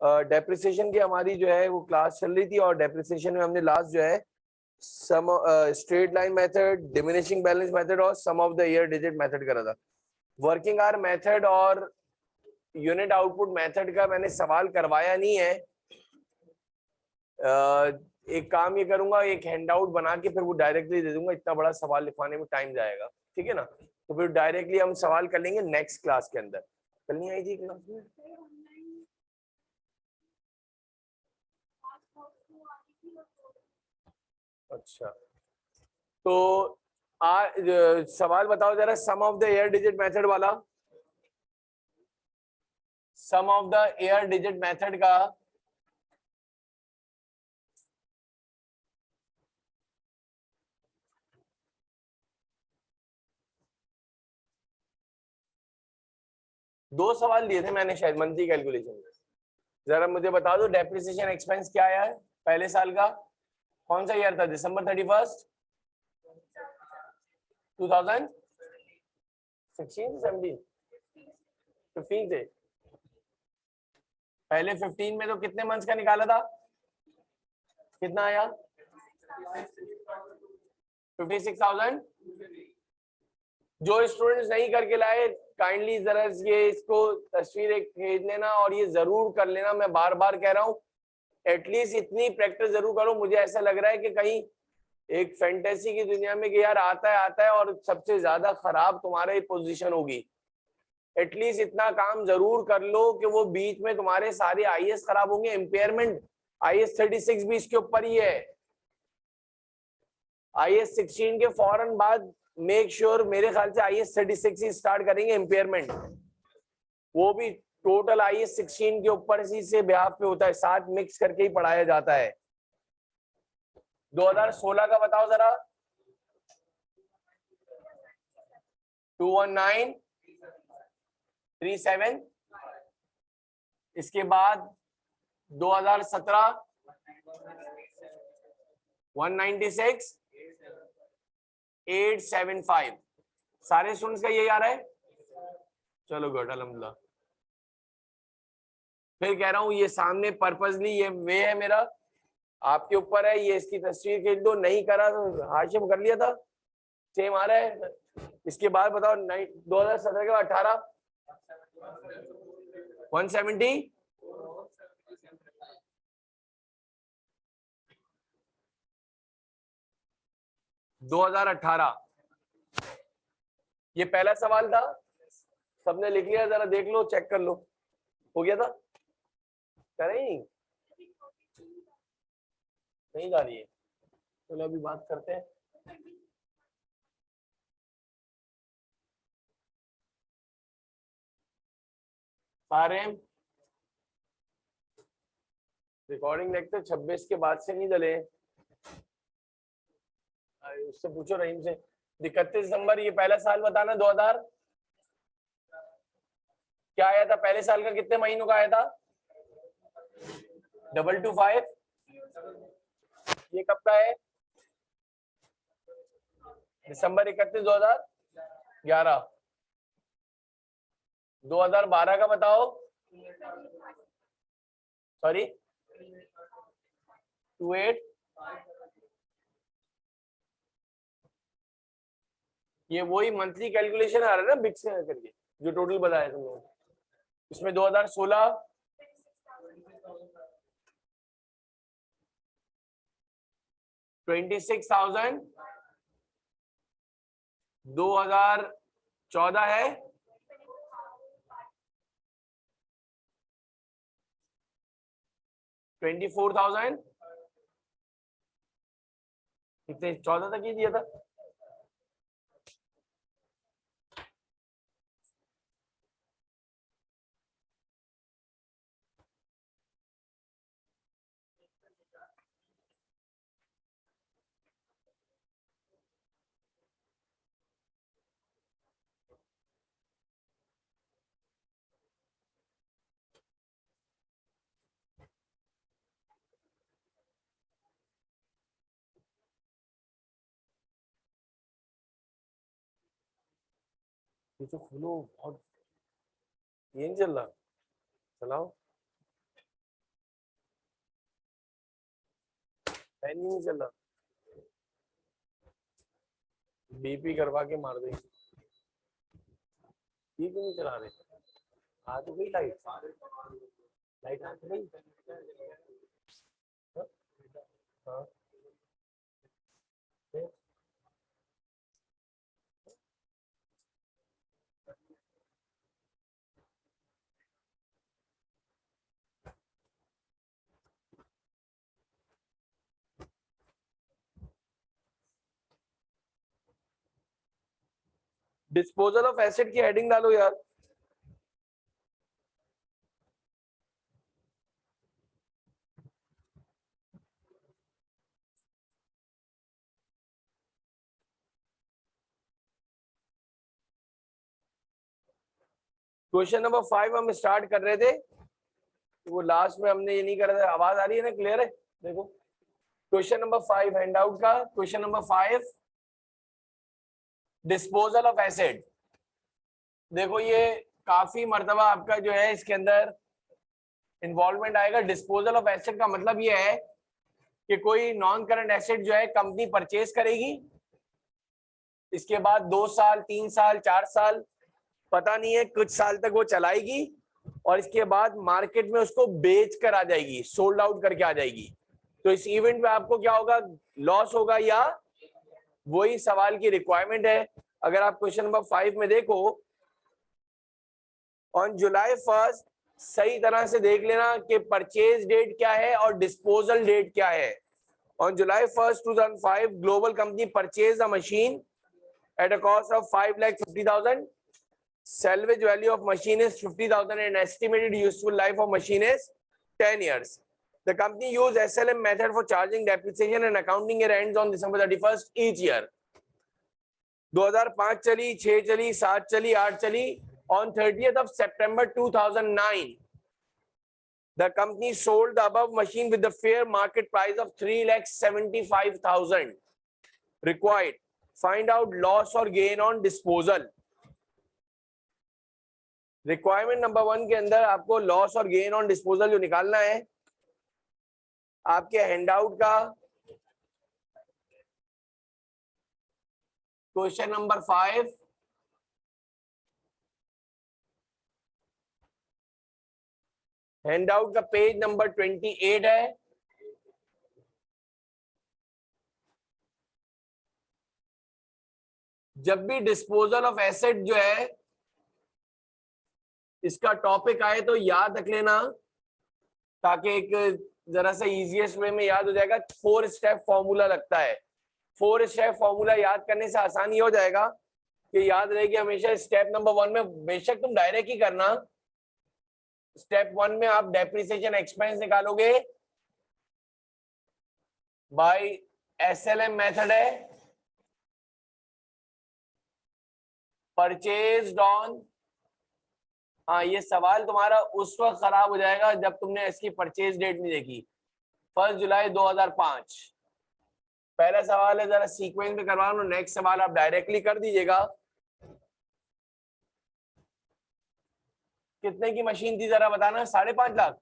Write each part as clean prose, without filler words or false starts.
Depreciation की हमारी जो है वो क्लास चल रही थी और डेप्रिसिएशन में हमने लास्ट जो है sum straight line method, diminishing balance method और sum of the year digit method करा था। वर्किंग आवर मेथड और यूनिट आउटपुट मेथड का मैंने सवाल करवाया नहीं है। एक काम ये करूंगा, एक हैंडआउट बना के फिर वो डायरेक्टली दे दूंगा, इतना बड़ा सवाल लिखवाने में टाइम जाएगा, ठीक है ना। तो फिर डायरेक्टली हम सवाल कर लेंगे नेक्स्ट क्लास के अंदर। कल नहीं आई थी क्लास में? अच्छा, तो सवाल बताओ जरा, sum of the year digit method वाला, sum of the year digit method का दो सवाल दिए थे मैंने शायद मंथली कैलकुलेशन में। जरा मुझे बता दो डेप्रिसिएशन एक्सपेंस क्या आया है पहले साल का, कौन सा ईयर था? दिसंबर 31, 2016, 17, 15 से पहले 15 में तो कितने मंथ्स का निकाला था? कितना आया? 56,000। जो स्टूडेंट्स नहीं करके लाए काइंडली जरा ये इसको तस्वीर एक भेज लेना और ये जरूर कर लेना। मैं बार बार कह रहा हूँ एटलीस्ट इतनी प्रैक्टिस जरूर करो। मुझे ऐसा लग रहा है कि कहीं एक फैंटेसी की दुनिया में कि यार आता है और सबसे ज्यादा खराब तुम्हारी पोजीशन होगी। एटलीस्ट इतना काम जरूर कर लो कि वो बीच में तुम्हारे सारे आईएएस खराब होंगे। इम्पेयरमेंट आईएएस 36 भी इसके ऊपर ही है। आईएएस 16 के फौरन बाद मेक श्योर मेरे ख्याल से आईएएस 36 ही स्टार्ट करेंगे इम्पेयरमेंट। वो भी टोटल आईएएस 16 के ऊपर इसी से ब्याह पे होता है, साथ मिक्स करके ही पढ़ाया जाता है। 2016 का बताओ जरा। 21937। इसके बाद 2017 196,875। सारे स्टूडेंट्स का यही आ रहा है? चलो गुड, अल्हम्दुलिल्लाह। फिर कह रहा हूं ये सामने पर्पसली ये वे है मेरा, आपके ऊपर है। ये इसकी तस्वीर खींच दो, नहीं करा तो हाशिम कर लिया था, सेम आ रहा है। इसके बाद बताओ 2017 के बाद 18 170 2018। ये पहला सवाल था, सबने लिख लिया? जरा देख लो, चेक कर लो, हो गया था? करें नहीं जा रही है? चलो अभी बात करते हैं। सारे रिकॉर्डिंग देखते 26 के बाद से नहीं चले, उससे पूछो रहीम से। 31 दिसंबर ये पहला साल बताना 2000 क्या आया था पहले साल का? कितने महीनों का आया था? 225। ये कब का है? दिसंबर 31 2011। 2012 का बताओ। सॉरी 28। ये वही मंथली कैलकुलेशन आ रहा है ना बिक्स करके, जो टोटल बताया तुम लोग। इसमें 2016 26,000, 2014 है 24,000। कितने 14 तक ही दिया था? ये तो खोलो, बहुत ये नहीं चल रहा। चलाओ, फैन ही नहीं चल रहा, बीपी करवा के मार देंगे। ये क्यों नहीं चला रहे? आ तो गई लाइट, लाइट आ तो गई। हाँ डिस्पोजल ऑफ एसिड की हेडिंग डालो यार। क्वेश्चन नंबर 5 हम स्टार्ट कर रहे थे, वो लास्ट में हमने ये नहीं कर रहा था। आवाज आ रही है ना, क्लियर है? देखो क्वेश्चन नंबर 5 हैंड आउट का, question number 5 disposal of acid. देखो ये काफी मर्तबा आपका जो है इसके अंदर इन्वॉल्वमेंट आएगा। डिस्पोजल ऑफ एसिड का मतलब ये है कि कोई नॉन करंट एसिड जो है कंपनी परचेज करेगी, इसके बाद 2 साल 3 साल 4 साल पता नहीं है, कुछ साल तक वो चलाएगी और इसके बाद मार्केट में उसको बेच कर आ जाएगी, सोल्ड आउट करके आ जाएगी। तो इस इवेंट में आपको क्या होगा? लॉस होगा या वही सवाल की रिक्वायरमेंट है। अगर आप क्वेश्चन नंबर 5 में देखो, ऑन जुलाई 1 सही तरह से देख लेना कि परचेज डेट क्या है और डिस्पोजल डेट क्या है। On July 1, 2005 global company purchase the machine at a cost of 5,50,000. Salvage value of machine is 50,000 and estimated useful life of machine is 10 years. The company used SLM method for charging depreciation and accounting year ends on December 31st each year. 2005 चली, 6 चली, 7 चली, 8 चली। On 30th of September 2009, the company sold the above machine with the fair market price of 3,75,000. Required. Find out loss or gain on disposal. Requirement number 1 के अंदर आपको loss और gain on disposal जो निकालना है, आपके हैंडआउट का question number 5 handout का पेज नंबर 28 है। जब भी डिस्पोजल ऑफ एसेट जो है इसका टॉपिक आए तो याद रख लेना, ताकि एक जरा सा इजीएस्ट वे में याद हो जाएगा। 4 स्टेप फॉर्मूला लगता है। 4 स्टेप फॉर्मूला याद करने से आसानी हो जाएगा कि याद रहेगी हमेशा। स्टेप नंबर 1 में बेशक तुम डायरेक्ट ही करना। स्टेप 1 में आप डेप्रिसिएशन एक्सपेंस निकालोगे बाय एसएलएम मेथड है, परचेज्ड ऑन। हाँ, ये सवाल तुम्हारा उस वक्त खराब हो जाएगा जब तुमने इसकी परचेज डेट नहीं देखी। 1 जुलाई 2005 पहला सवाल है, जरा सीक्वेंस में करवा लो। नेक्स्ट सवाल आप डायरेक्टली कर दीजिएगा। कितने की मशीन थी जरा बताना? 5.5 लाख।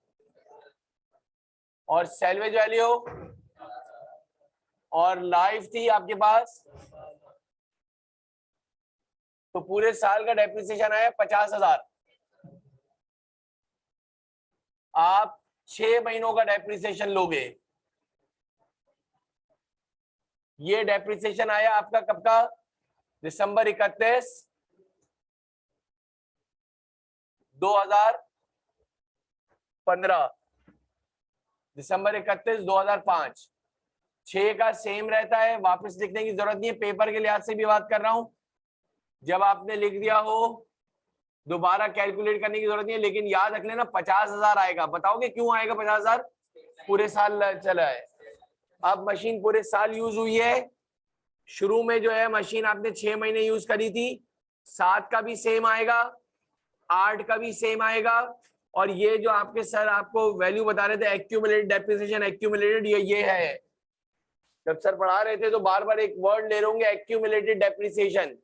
और सैल्वेज वैल्यू और लाइफ थी आपके पास, तो पूरे साल का डेप्रिसिएशन आया 50,000। आप 6 महीनों का डेप्रिसिएशन लोगे। ये डेप्रिसिएशन आया आपका कब का? दिसंबर 31, 2015। दिसंबर 31, 2005। 6 का सेम रहता है, वापस लिखने की जरूरत नहीं है। पेपर के लिहाज से भी बात कर रहा हूं। जब आपने लिख दिया हो दोबारा कैलकुलेट करने की जरूरत नहीं है, लेकिन याद रख लेना 50,000 आएगा। बताओगे क्यों आएगा 50,000? पूरे साल चला है। अब मशीन पूरे साल यूज हुई है। शुरू में जो है मशीन आपने 6 महीने यूज करी थी, 7 का भी सेम आएगा, 8 का भी सेम आएगा। और ये जो आपके सर आपको वैल्यू बता रहे थे एक्यूमुलेटेड डेप्रिसिएशन, एक्यूमुलेटेड ये है। जब सर पढ़ा रहे थे तो बार बार एक वर्ड ले रहे होंगे, एक्यूमुलेटेड डेप्रिसिएशन,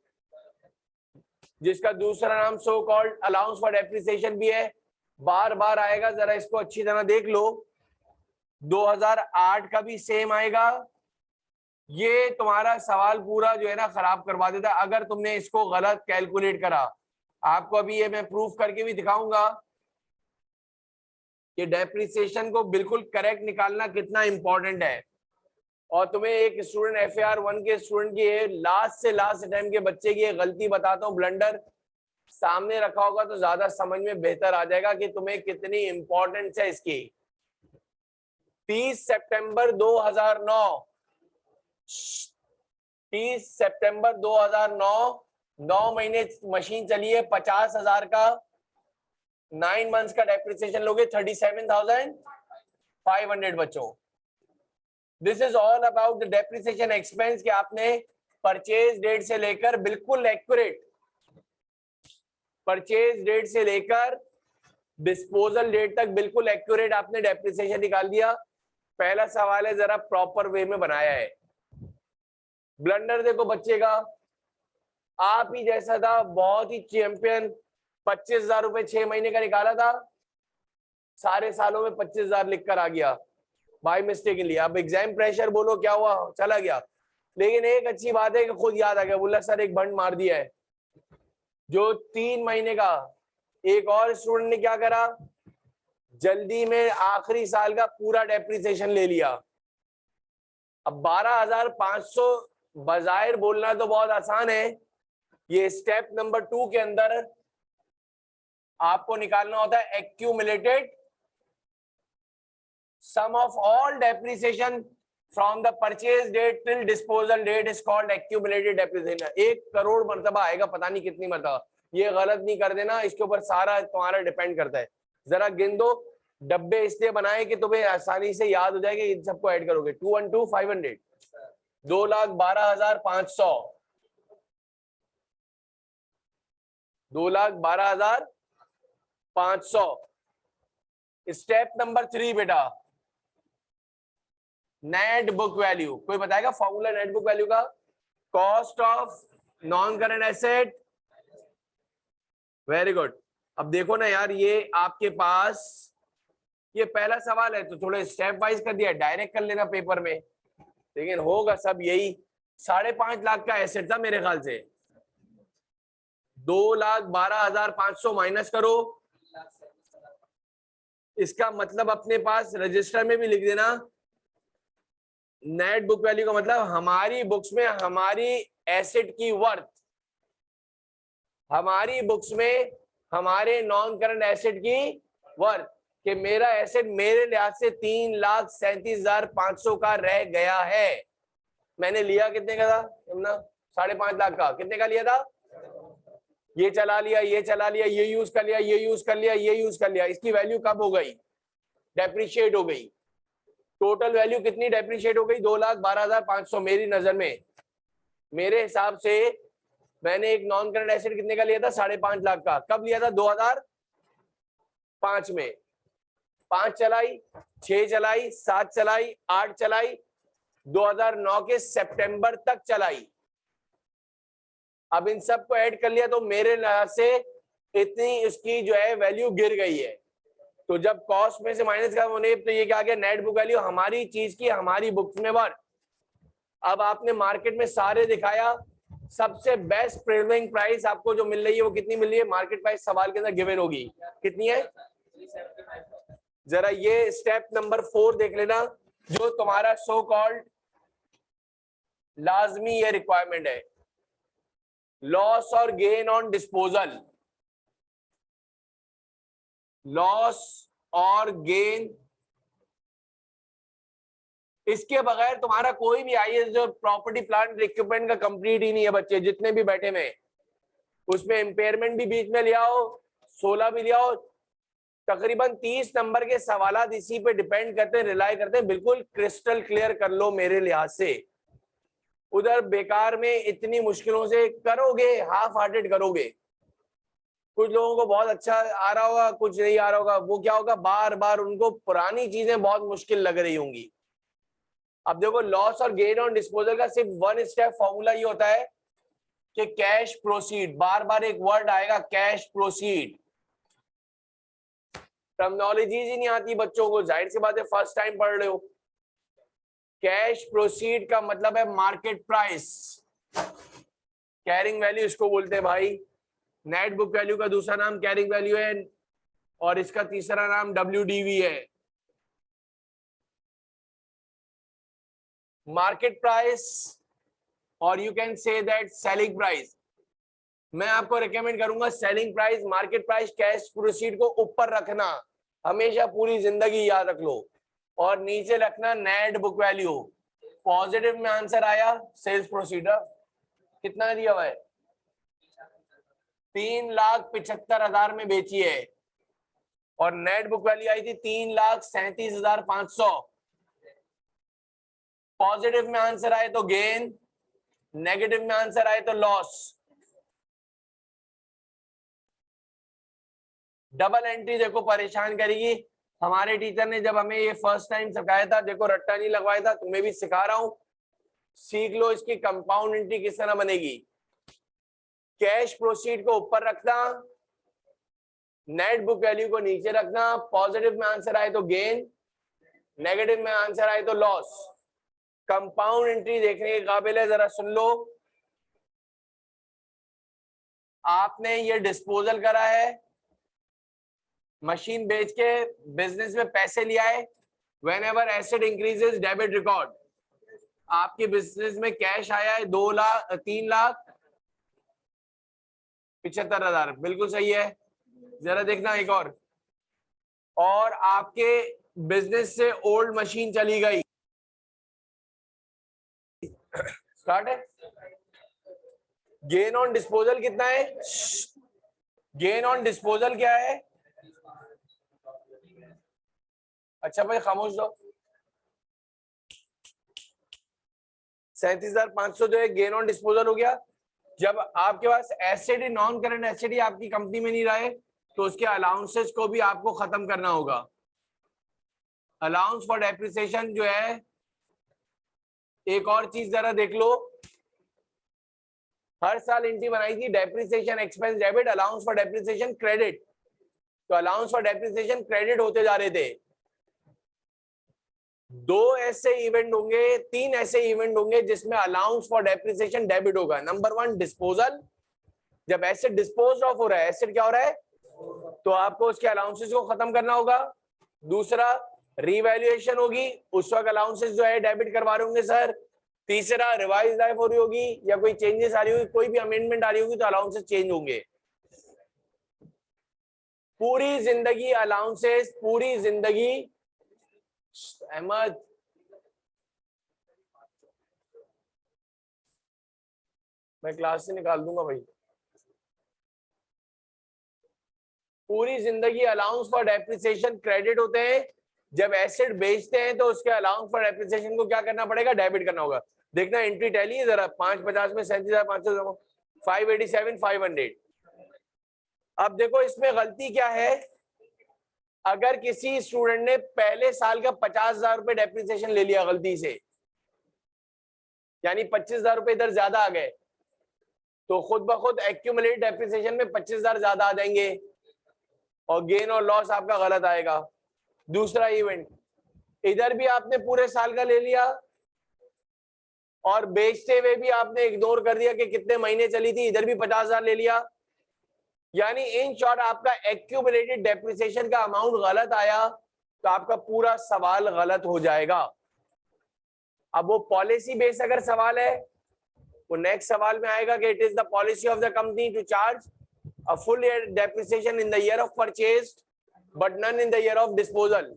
जिसका दूसरा नाम so called allowance for depreciation भी है। बार बार आएगा, जरा इसको अच्छी तरह देख लो। 2008 का भी सेम आएगा। ये तुम्हारा सवाल पूरा जो है ना खराब करवा देता है अगर तुमने इसको गलत कैलकुलेट करा। आपको अभी ये मैं प्रूफ करके भी दिखाऊंगा कि डेप्रिसिएशन को बिल्कुल करेक्ट निकालना कितना इंपॉर्टेंट है। और तुम्हें एक स्टूडेंट FAR 1 के स्टूडेंट की लास्ट से लास्ट अटेम्प्ट के बच्चे की एक गलती बताता हूँ, ब्लंडर सामने रखा होगा तो ज्यादा समझ में बेहतर आ जाएगा कि तुम्हें कितनी इंपॉर्टेंस है इसकी। 30 सितंबर 2009 9 महीने मशीन चली है, 50,000 का 9 मंथ्स का डेप्रिसिएशन लोगे 37,500 बच्चों। This is all about the depreciation expense कि आपने परचेज डेट से लेकर बिल्कुल एक्यूरेट परचेज डेट से लेकर डिस्पोजल डेट तक बिल्कुल एक्यूरेट आपने डेप्रिसिएशन निकाल दिया। पहला सवाल है जरा प्रॉपर वे में बनाया है। ब्लंडर देखो बच्चे का, आप ही जैसा था, बहुत ही चैंपियन, 25,000 रुपए 6 महीने का निकाला था, सारे सालों में 25,000 लिख कर आ गया बाय मिस्टेक लिया। अब एग्जाम प्रेशर बोलो क्या हुआ, चला गया। लेकिन एक अच्छी बात है कि खुद याद आ गया, बोला सर एक बंड मार दिया है। जो 3 महीने का एक और स्टूडेंट ने क्या करा, जल्दी में आखिरी साल का पूरा डेप्रिसिएशन ले लिया। अब 12,500 बजायर बोलना तो बहुत आसान है, ये स्टेप नंबर 2 के अंदर आपको निकालना होता है accumulated sum of all depreciation from the purchase date till disposal date is called accumulated depreciation. 1 crore मर्तबा आएगा, पता नहीं कितनी मर्तबा। ये गलत नहीं कर देना, इसके ऊपर सारा तुम्हारा डिपेंड करता है। जरा गिन दो, डब्बे इसलिए बनाए कि तुम्हें आसानी से याद हो जाएगा, इन सबको ऐड करोगे। 2 1 2 500, 2,12,500, 2,12,500। स्टेप नंबर 3 बेटा, नेट बुक वैल्यू। कोई बताएगा फॉर्मूला नेट बुक वैल्यू का? Cost of non current asset. Very good. अब देखो ना यार, ये आपके पास ये पहला सवाल है तो थोड़े स्टेप वाइज कर दिया, डायरेक्ट कर लेना पेपर में, लेकिन होगा सब यही। 5.5 लाख का एसेट था मेरे ख्याल से। 2,12,500 माइनस करो, इसका मतलब अपने पास रजिस्टर में भी लिख देना, नेट बुक वैल्यू का मतलब हमारी बुक्स में हमारी एसेट की वर्थ, हमारी बुक्स में हमारे नॉन करंट एसेट की वर्थ, कि मेरा एसेट मेरे लिहाज से 3,37,500 का रह गया है। मैंने लिया कितने का था यमुना? 5.5 लाख का। कितने का लिया था? ये चला लिया, ये चला लिया, ये यूज कर लिया, ये यूज कर लिया, ये यूज कर लिया। इसकी वैल्यू कब हो गई? डेप्रिशिएट हो गई। टोटल वैल्यू कितनी डेप्रिशिएट हो गई? 2,12,500 मेरी नजर में। मेरे हिसाब से मैंने एक नॉन करंट एसेट कितने का लिया था? 5.5 लाख का। कब लिया था? 2005 में। 5 चलाई, 6 चलाई, 7 चलाई, 8 चलाई, 2009 के सितंबर तक चलाई। अब इन सब को ऐड कर लिया तो मेरे लिहाज से इतनी इसकी जो है वैल्यू गिर गई है। तो जब कॉस्ट में से माइनस का होने तो ये क्या आ गया? नेट बुक वैल्यू हमारी चीज की हमारी बुक्स में वर्थ। अब आपने मार्केट में सारे दिखाया, सबसे बेस्ट प्रिवेलिंग प्राइस आपको जो मिल रही है वो कितनी मिल रही है? मार्केट प्राइस सवाल के अंदर गिवन होगी, कितनी है? जरा ये स्टेप नंबर 4 देख लेना, जो तुम्हारा सो कॉल्ड लाजमी ये रिक्वायरमेंट है, लॉस और गेन ऑन डिस्पोजल। लॉस और गेन, इसके बगैर तुम्हारा कोई भी आईएएस जो प्रॉपर्टी प्लांट इक्विपमेंट का कंप्लीट ही नहीं है बच्चे, जितने भी बैठे में। उसमें इंपेयरमेंट भी बीच में ले आओ, 16 भी ले आओ। तकरीबन 30 नंबर के सवाल इसी पे डिपेंड करते हैं, रिलाई करते हैं। बिल्कुल क्रिस्टल क्लियर कर लो मेरे लिहाज से। उधर बेकार में इतनी मुश्किलों से करोगे, हाफ हार्टेड करोगे। कुछ लोगों को बहुत अच्छा आ रहा होगा, कुछ नहीं आ रहा होगा। वो क्या होगा, बार बार उनको पुरानी चीजें बहुत मुश्किल लग रही होंगी। अब देखो, लॉस और गेन ऑन डिस्पोजल का सिर्फ 1 स्टेप फॉर्मूला ये होता है कि कैश प्रोसीड। बार बार एक वर्ड आएगा, कैश प्रोसीड। टर्मिनोलॉजीज ही नहीं आती बच्चों को, जाहिर सी बात है फर्स्ट टाइम पढ़ रहे हो। कैश प्रोसीड का मतलब है मार्केट प्राइस, कैरिंग वैल्यू इसको बोलते हैं भाई। नेट बुक वैल्यू का दूसरा नाम कैरिंग वैल्यू है और इसका तीसरा नाम WDV है। मार्केट प्राइस और you can say that selling price. मैं आपको रिकमेंड करूंगा selling price, market price, cash proceed को ऊपर रखना, हमेशा पूरी जिंदगी याद रख लो, और नीचे रखना नेट बुक वैल्यू। पॉजिटिव में आंसर आया सेल्स प्रोसीडर कितना दिया हुआ है, 3,75,000 में बेची है, और नेट बुक वैल्यू आई थी 3,37,500। पॉजिटिव में आंसर आए तो गेन, नेगेटिव में आंसर आए तो लॉस। डबल एंट्री देखो परेशान करेगी। हमारे टीचर ने जब हमें ये फर्स्ट टाइम सिखाया था, देखो रट्टा नहीं लगवाया था, तुम्हें भी सिखा रहा हूं, सीख लो इसकी कंपाउंड एंट्री किस तरह बनेगी। कैश प्रोसीड को ऊपर रखना, नेट बुक वैल्यू को नीचे रखना, पॉजिटिव में आंसर आए तो गेन, नेगेटिव में आंसर आए तो लॉस। कंपाउंड एंट्री देखने के काबिल है, जरा सुन लो। आपने ये डिस्पोजल करा है, मशीन बेच के बिजनेस में पैसे लिया है, whenever asset increases debit record. आपके बिजनेस में कैश आया है 3,75,000, बिल्कुल सही है। जरा देखना एक और आपके बिजनेस से ओल्ड मशीन चली गई, स्टार्ट है। गेन ऑन डिस्पोजल कितना है, गेन ऑन डिस्पोजल क्या है, अच्छा भाई खामोश दो। 37,500 जो है गेन ऑन डिस्पोजल हो गया। जब आपके पास एसेट ही, नॉन करंट एसेट ही आपकी कंपनी में नहीं रहे, तो उसके अलाउंसेस को भी आपको खत्म करना होगा। अलाउंस फॉर डेप्रिसिएशन जो है, एक और चीज जरा देख लो, हर साल एंट्री बनाई थी depreciation expense debit, allowance for depreciation credit. तो अलाउंस फॉर डेप्रिसिएशन क्रेडिट होते जा रहे थे। दो ऐसे इवेंट होंगे, तीन ऐसे इवेंट होंगे जिसमें अलाउंस फॉर डेप्रिसिएशन डेबिट होगा। नंबर 1 डिस्पोजल, जब एसेट डिस्पोज ऑफ हो रहा है, एसेट क्या हो रहा है, तो आपको उसके अलाउंसेस को खत्म करना होगा। दूसरा रीवैल्यूएशन होगी, उस वक्त अलाउंसेस जो है डेबिट करवा रहे होंगे सर। तीसरा रिवाइज लाइफ हो रही होगी या कोई चेंजेस आ रही होगी, कोई भी अमेंडमेंट आ रही होगी, तो अलाउंसेस चेंज होंगे। पूरी जिंदगी अलाउंसेस, पूरी जिंदगी। अहमद मैं क्लास से निकाल दूंगा भाई। पूरी जिंदगी अलाउंस फॉर डेप्रिसिएशन क्रेडिट होते हैं, जब एसेट बेचते हैं तो उसके अलाउंस फॉर डेप्रिसिएशन को क्या करना पड़ेगा, डेबिट करना होगा। देखना एंट्री टैली है जरा, 550 में 37,500, 587, 500। अब देखो इसमें गलती क्या है, अगर किसी स्टूडेंट ने पहले साल का 50,000 रुपए डेप्रिसिएशन ले लिया गलती से, यानी 25,000 रुपए इधर ज्यादा आ गए, तो खुद ब खुद एक्यूमुलेट डेप्रिसिएशन में 25,000 ज्यादा आ जाएंगे और गेन और लॉस आपका गलत आएगा। दूसरा इवेंट, इधर भी आपने पूरे साल का ले लिया और बेचते हुए भी आपने इग्नोर कर दिया कि कितने महीने चली थी, इधर भी 50,000 ले लिया, यानी इन शॉर्ट आपका एक्यूमुलेटेड डेप्रिसिएशन का अमाउंट गलत आया, तो आपका पूरा सवाल गलत हो जाएगा। अब वो पॉलिसी बेस अगर सवाल है, वो नेक्स्ट सवाल में आएगा कि it is the policy of the company to charge a full year depreciation in the year of purchase but none in the year of disposal.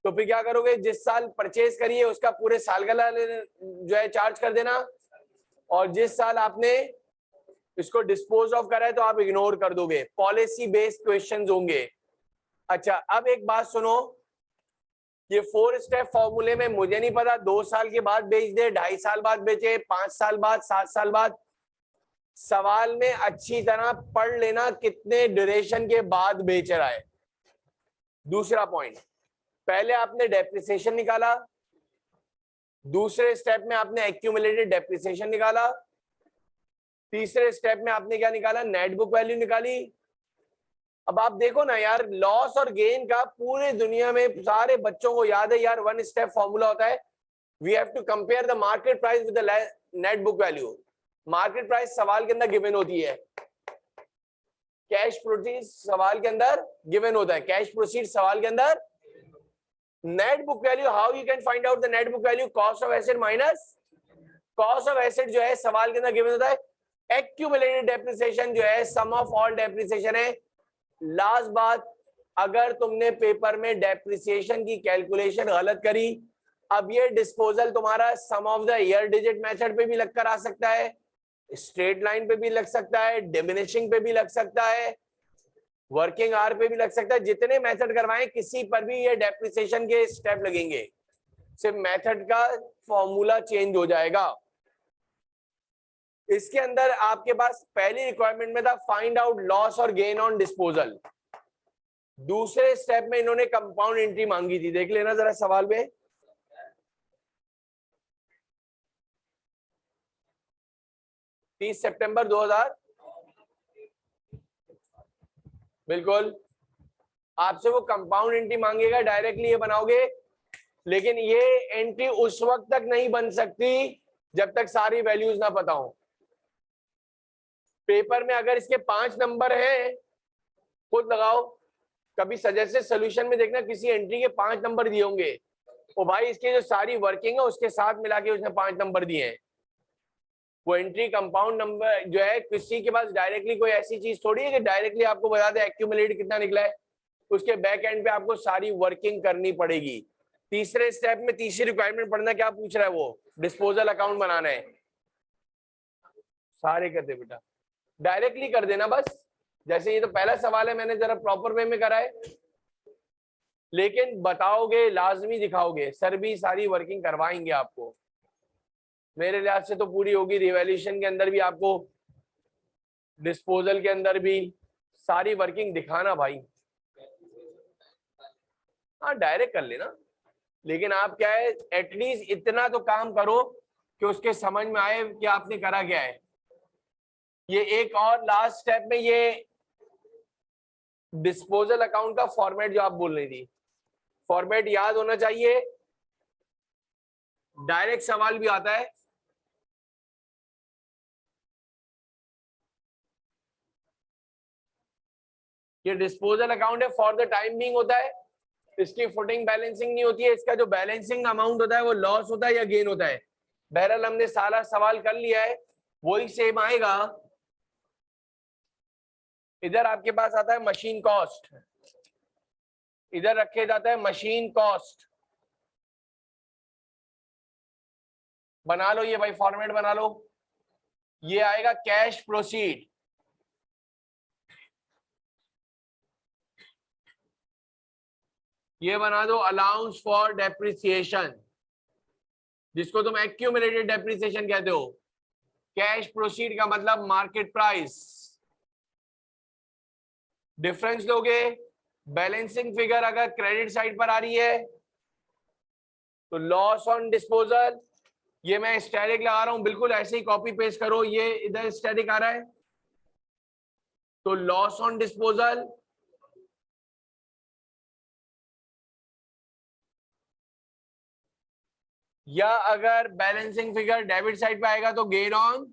तो फिर क्या करोगे, जिस साल परचेज करिए उसका पूरे साल का जो है चार्ज कर देना, और जिस साल आपने इसको डिस्पोज ऑफ करा है तो आप इग्नोर कर दोगे। पॉलिसी बेस्ड क्वेश्चंस होंगे। अच्छा अब एक बात सुनो, ये 4 स्टेप फॉर्मूले में मुझे नहीं पता 2 साल के बाद बेच दे, 2.5 साल बाद बेचे, 5 साल बाद, 7 साल बाद, सवाल में अच्छी तरह पढ़ लेना कितने ड्यूरेशन के बाद बेच रहा है। दूसरा पॉइंट, पहले आपने डेप्रिसिएशन निकाला, दूसरे स्टेप में आपने एक्यूमुलेटेड डेप्रिसिएशन निकाला, तीसरे स्टेप में आपने क्या निकाला, नेट बुक वैल्यू निकाली, अब आप देखो ना यार, लॉस और गेन का पूरे दुनिया में सारे बच्चों को याद है यार, वन स्टेप फॉर्मूला होता है, we have to compare the market price with the net book value. Market price सवाल के अंदर गिवन होती है, कैश प्रोसीड सवाल के अंदर गिवन होता है, कैश प्रोसीड सवाल के अंदर। Net book value, how you can find out the net book value, cost of asset minus cost of asset जो है सवाल के अंदर गिवन होता है। एक्यूमुलेटेड डेप्रिसिएशन जो है सम ऑफ ऑल डेप्रिसिएशन है। लास्ट बात, अगर तुमने पेपर में डेप्रिसिएशन की कैलकुलेशन गलत करी, अब ये डिस्पोजल तुम्हारा sum of the year digit method पे भी लगकर आ सकता है, स्ट्रेट लाइन पे भी लग सकता है, डिमिनिशिंग पे भी लग सकता है, वर्किंग आवर पे भी लग सकता है। जितने मेथड करवाएं किसी पर भी ये डेप्रिसिएशन के स्टेप लगेंगे, सिर्फ मेथड का फॉर्मूला चेंज हो जाएगा। इसके अंदर आपके पास पहली रिक्वायरमेंट में था फाइंड आउट लॉस और गेन ऑन डिस्पोजल। दूसरे स्टेप में इन्होंने कंपाउंड एंट्री मांगी थी, देख लेना जरा सवाल में। सितंबर 2000, बिल्कुल आपसे वो कंपाउंड एंट्री मांगेगा, डायरेक्टली ये बनाओगे, लेकिन ये एंट्री उस वक्त तक नहीं बन सकती जब तक सारी वैल्यूज ना पता हो। पेपर में अगर इसके 5 नंबर हैं, खुद लगाओ, कभी सजेस्टेड सॉल्यूशन में देखना किसी एंट्री के 5 नंबर दिए होंगे, ओ भाई इसकी जो सारी वर्किंग है उसके साथ मिला के उसने 5 नंबर दिए हैं। वो एंट्री कंपाउंड नंबर जो है, किसी के पास डायरेक्टली कोई ऐसी चीज थोड़ी है कि डायरेक्टली आपको बता दे एक्यूमुलेट कितना निकला है, उसके बैक एंड पे आपको सारी वर्किंग करनी पड़ेगी। तीसरे स्टेप में तीसरी रिक्वायरमेंट पढ़ना, क्या पूछ रहा है वो, डिस्पोजल अकाउंट बनाना है। सारे कर दे बेटा, डायरेक्टली कर देना बस, जैसे ये तो पहला सवाल है मैंने जरा प्रॉपर वे में करा है, लेकिन बताओगे लाजमी दिखाओगे, सर भी सारी वर्किंग करवाएंगे आपको, मेरे लिहाज से तो पूरी होगी। रिवैल्यूएशन के अंदर भी आपको, डिस्पोजल के अंदर भी सारी वर्किंग दिखाना भाई। हाँ डायरेक्ट कर लेना, लेकिन आप क्या है एटलीस्ट इतना तो काम करो कि उसके समझ में आए कि आपने करा क्या है। ये एक और लास्ट स्टेप में ये डिस्पोजल अकाउंट का फॉर्मेट जो आप बोल रही थी, फॉर्मेट याद होना चाहिए, डायरेक्ट सवाल भी आता है। ये डिस्पोजल अकाउंट है, फॉर द टाइम बीइंग होता है, इसकी फुटिंग बैलेंसिंग नहीं होती है, इसका जो बैलेंसिंग अमाउंट होता है वो लॉस होता है या गेन होता है। बहरहाल हमने सारा सवाल कर लिया है, वही सेम आएगा। इधर आपके पास आता है मशीन कॉस्ट, इधर रखे जाता है मशीन कॉस्ट। बना लो ये भाई, फॉर्मेट बना लो, ये आएगा कैश प्रोसीड, ये बना दो अलाउंस फॉर डेप्रिसिएशन, जिसको तुम एक्यूमुलेटेड डेप्रिसिएशन कहते हो। कैश प्रोसीड का मतलब मार्केट प्राइस, डिफरेंस लोगे, बैलेंसिंग फिगर अगर क्रेडिट साइड पर आ रही है तो लॉस ऑन डिस्पोजल, ये मैं स्टैटिक लगा रहा हूं, बिल्कुल ऐसे ही कॉपी पेस्ट करो, ये इधर स्टैटिक आ रहा है तो लॉस ऑन डिस्पोजल, या अगर बैलेंसिंग फिगर डेबिट साइड पे आएगा तो गेन ऑन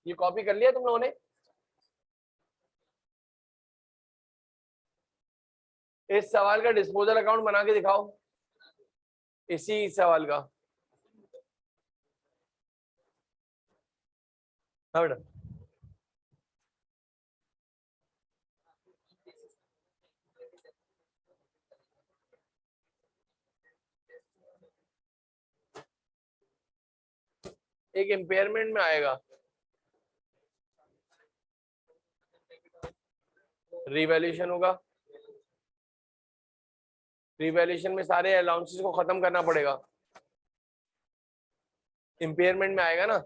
ये कॉपी कर लिया तुम लोगों ने? इस सवाल का डिस्पोजल अकाउंट बना के दिखाओ, इसी सवाल का। हाँ बेटा, एक इंपेयरमेंट में आएगा, रिवैल्यूएशन होगा, रिवैल्यूएशन में सारे अलाउंसेस को खत्म करना पड़ेगा, इंपेयरमेंट में आएगा ना,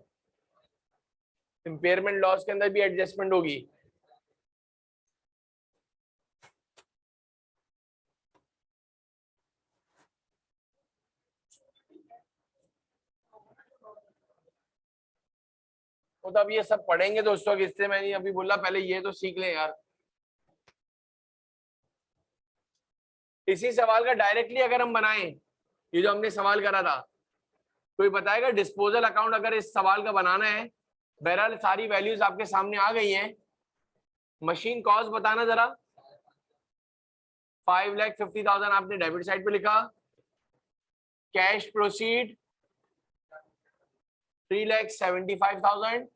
इंपेयरमेंट लॉस के अंदर भी एडजस्टमेंट होगी। वो तो अब ये सब पढ़ेंगे तो उस वक्त, इससे मैंने अभी बोला पहले ये तो सीख लें यार। इसी सवाल का डायरेक्टली अगर हम बनाएं, ये जो हमने सवाल करा था, कोई बताएगा डिस्पोजल अकाउंट अगर इस सवाल का बनाना है। बहरहाल सारी वैल्यूज आपके सामने आ गई हैं। मशीन कॉस्ट बताना जरा। 5,50,000 आपने डेबिट साइड पे लिखा। Cash proceed 3,75,000।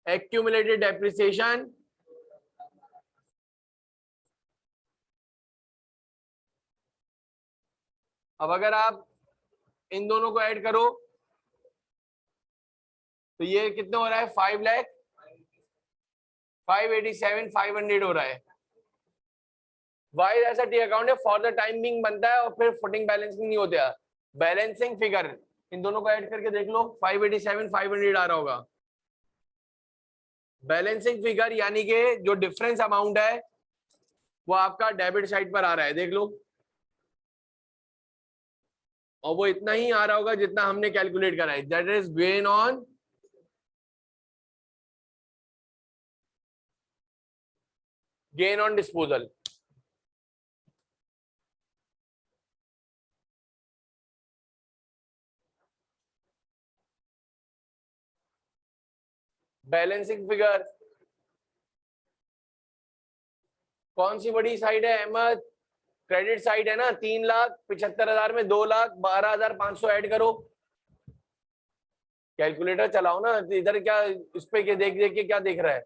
एक्यूमुलेटेड डेप्रिसिएशन अब अगर आप इन दोनों को ऐड करो तो ये कितना हो रहा है? 5,87,500 हो रहा है। वाई ऐसा टी अकाउंट है, फॉर द टाइम बिंग बनता है और फिर फुटिंग बैलेंसिंग नहीं होता। बैलेंसिंग फिगर इन दोनों को ऐड करके देख लो, 587,500 आ रहा होगा। बैलेंसिंग फिगर यानी कि जो डिफरेंस अमाउंट है वो आपका डेबिट साइड पर आ रहा है, देख लो। और वो इतना ही आ रहा होगा जितना हमने कैलकुलेट करा है, that is gain on disposal. Balancing figure कौन सी बड़ी साइड है अहमद? क्रेडिट साइड है ना। 3,75,000 में 2,12,500 ऐड करो। कैलकुलेटर चलाओ ना, इधर क्या इस पे के देख देख के क्या देख रहा है?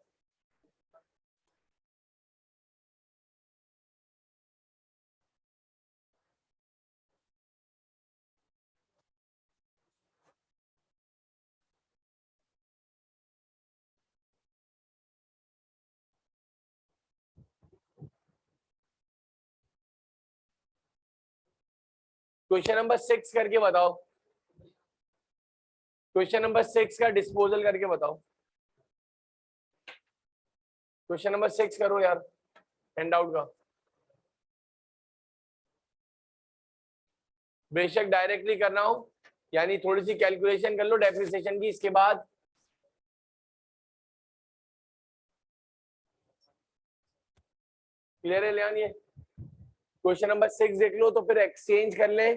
क्वेश्चन नंबर 6 करके बताओ। क्वेश्चन नंबर 6 का डिस्पोजल करके बताओ। क्वेश्चन नंबर 6 करो यार, हैंड आउट का। बेशक डायरेक्टली करना हो, यानी थोड़ी सी कैलकुलेशन कर लो डेप्रिसिएशन की, इसके बाद क्लियर है लियान? ये क्वेश्चन नंबर 6 देख लो तो फिर एक्सचेंज कर ले।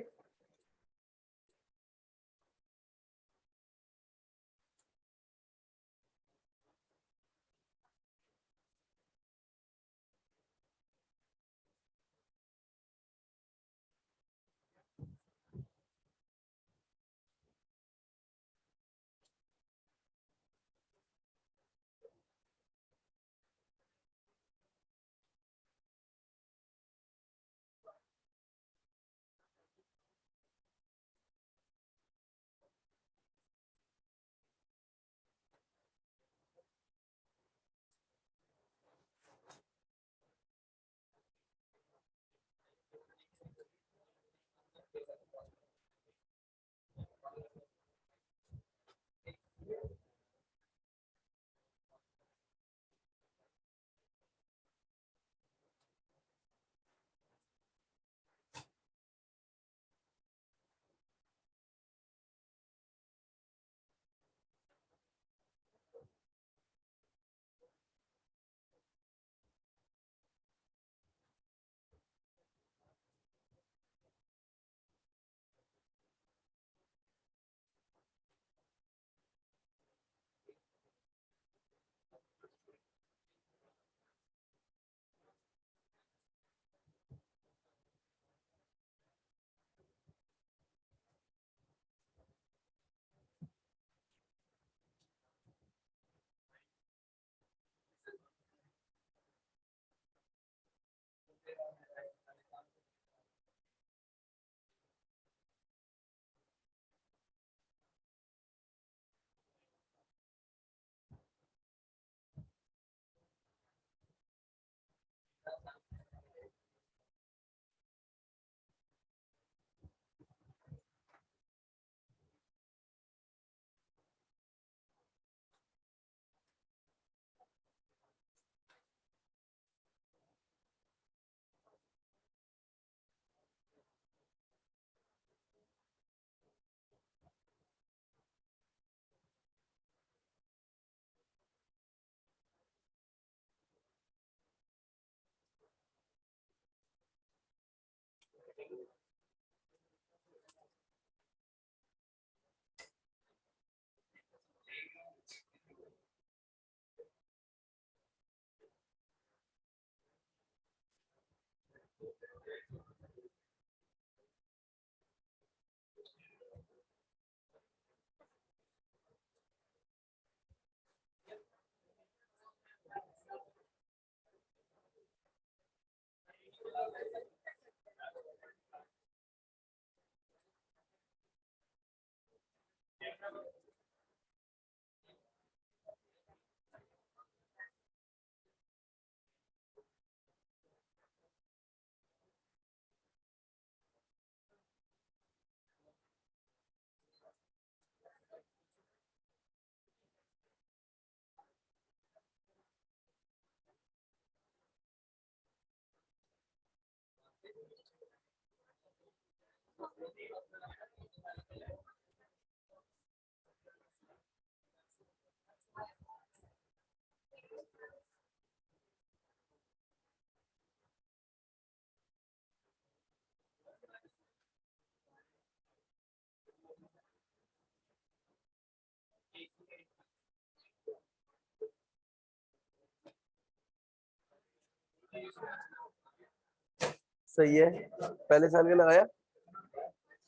सही है, पहले साल का लगाया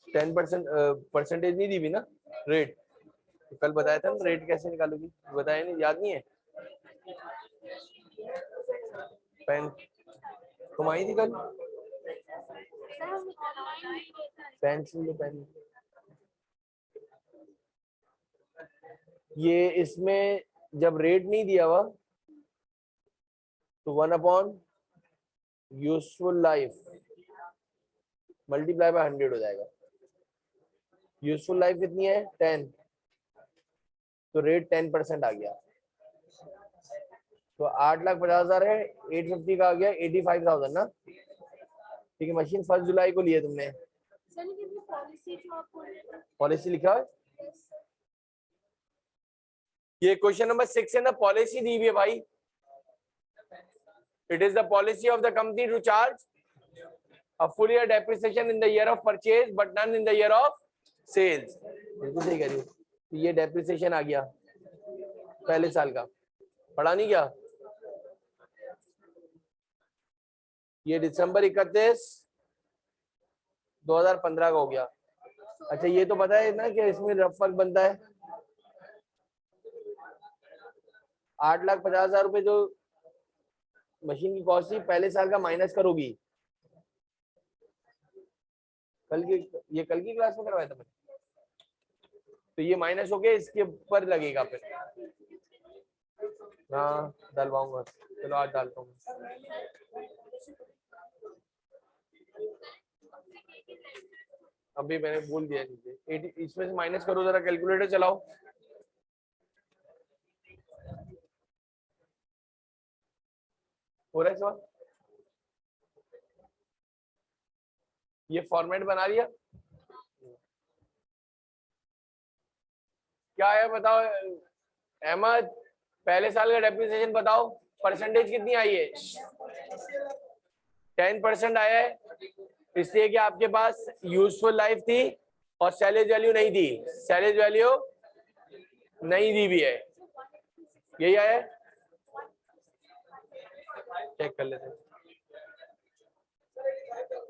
10% परसेंटेज नहीं दी भी ना रेट, तो कल बताया था ना रेट कैसे निकालोगी, बताया नहीं, याद नहीं है? पेन तुम आई थी कल, पेंसिल पेन, ये इसमें जब रेट नहीं दिया हुआ तो 1 upon useful life multiply by 100 हो जाएगा। यूजफुल लाइफ कितनी है 10, तो रेट 10% आ गया, तो 8,50,000 है, 850 का आ गया 85,000 ना। ठीक है, मशीन 1 जुलाई को लिए तुमने, पॉलिसी लिखा है, ये क्वेश्चन नंबर 6 है ना, पॉलिसी दी हुई है भाई। It is the policy of the company to charge a full year depreciation in the year of purchase but none in the year of sales। बिल्कुल सही कह रही हो, तो ये डेप्रिसिएशन आ गया पहले साल का, पढ़ा नहीं क्या? ये दिसंबर 31 2015 का हो गया। अच्छा ये तो पता है ना कि इसमें रफ वर्क बनता है 8,50,000 रुपए जो मशीन की कॉस्ट थी पहले साल का माइनस करोगी। कल की क्लास में करवाया था मैंने, तो ये माइनस हो गया, इसके ऊपर लगेगा फिर। हाँ डलवाऊंगा, चलो आज डालता हूँ। अभी मैंने भूल दिया नीचे, इसमें से माइनस करो जरा, कैलकुलेटर चलाओ। हो रहा है सवाल, ये फॉर्मेट बना लिया क्या है बताओ अहमद, पहले साल का डेप्रिसिएशन बताओ, परसेंटेज कितनी आई है? 10% आया है, इसलिए कि आपके पास यूजफुल लाइफ थी और सैलेज वैल्यू नहीं थी, सैलेज वैल्यू नहीं दी भी है, यही आया है, चेक कर लेते हैं।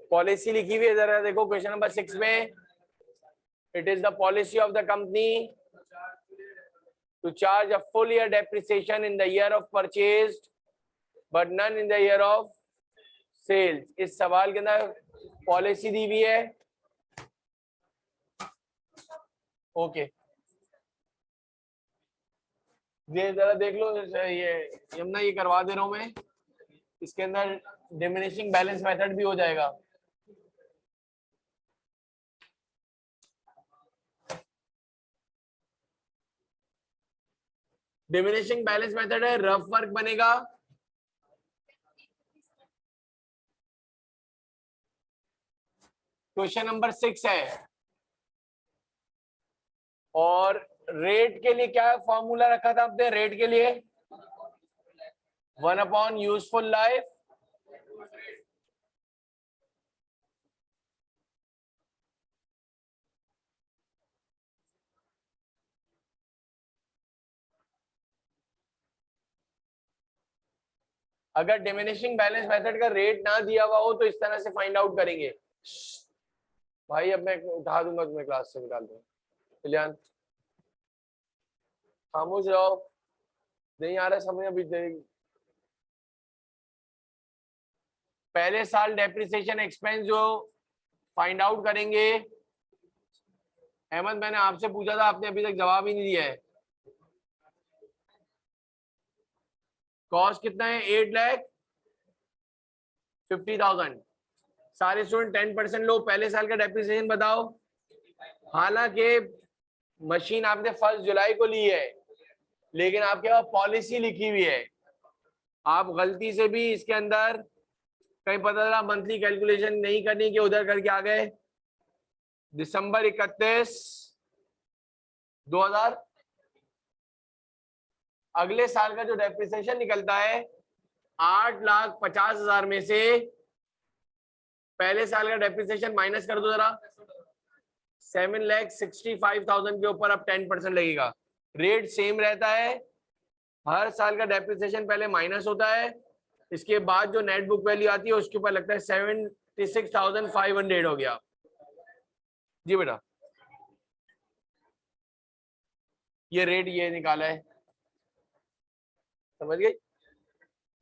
पॉलिसी लिखी हुई है, जरा देखो क्वेश्चन नंबर 6 में, it is the policy of the company to charge a full year depreciation in the year of purchased but none in the year of sales। इस सवाल के अंदर पॉलिसी दी हुई है, ओके ये जरा देख लो, ये यमुना ये करवा दे रहा हूं मैं, इसके अंदर डिमिनिशिंग बैलेंस मेथड भी हो जाएगा। डिमिनिशिंग बैलेंस मेथड है, रफ वर्क बनेगा, क्वेश्चन नंबर 6 है, और रेट के लिए क्या फॉर्मूला रखा था आपने रेट के लिए? 1 अपॉन यूजफुल लाइफ अगर डिमिनिशिंग बैलेंस मेथड का रेट ना दिया हुआ हो तो इस तरह से फाइंड आउट करेंगे। भाई अब मैं उठा दूंगा तुम्हें, क्लास से निकाल दूंगा। कल्याण खामोश रहो, नहीं आ रहा समझ अभी देख। पहले साल डेप्रिसिएशन एक्सपेंस जो फाइंड आउट करेंगे। अहमद मैंने आपसे पूछा था, आपने अभी तक जवाब ही नहीं दिया है। कॉस्ट कितना है? 8,50,000। सारे स्टूडेंट 10% लो, पहले साल का डेप्रिसिएशन बताओ। हालांकि मशीन आपने 1 जुलाई को ली है, लेकिन आपके पास पॉलिसी लिखी हुई है। आप गलती से भी इसके अंदर कहीं पता चला मंथली कैलकुलेशन नहीं करनी कि उधर करके आ गए। दिसंबर 31, 2000 अगले साल का जो डेप्रिसिएशन निकलता है 8,50,000 में से पहले साल का डेप्रिसिएशन माइनस कर दो जरा। 7,65,000 के ऊपर अब 10% लगेगा। रेट सेम रहता है, हर साल का डेप्रिसिएशन पहले माइनस होता है, इसके बाद जो नेट बुक वैल्यू आती है उसके ऊपर लगता है 76,500 हो गया। जी बेटा, ये रेट ये निकाला है, समझ गई?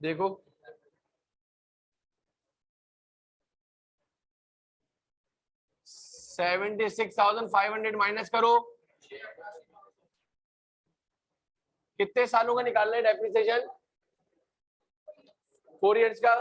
देखो 76,500 माइनस करो, कितने सालों का निकालना है डेप्रिसिएशन? 4 इयर्स का।